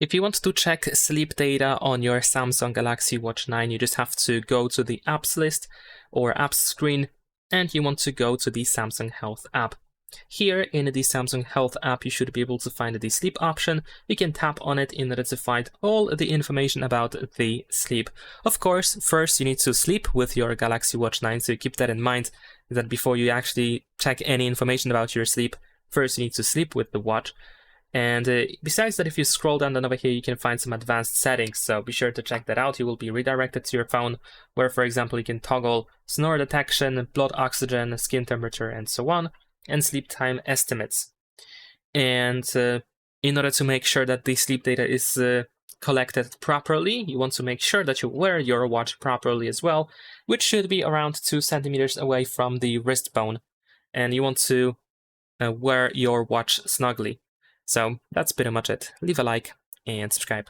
If you want to check sleep data on your Samsung Galaxy Watch 9, you just have to go to the apps list or apps screen, and you want to go to the Samsung Health app. Here in the Samsung Health app, you should be able to find the sleep option. You can tap on it in order to find all the information about the sleep. Of course, first you need to sleep with your Galaxy Watch 9, so keep that in mind, that before you actually check any information about your sleep, first you need to sleep with the watch. And besides that, if you scroll down over here, you can find some advanced settings, so be sure to check that out. You will be redirected to your phone, where, for example, you can toggle snore detection, blood oxygen, skin temperature, and so on, and sleep time estimates. And in order to make sure that the sleep data is collected properly, you want to make sure that you wear your watch properly as well, which should be around 2 centimeters away from the wrist bone. And you want to wear your watch snugly. So that's pretty much it. Leave a like and subscribe.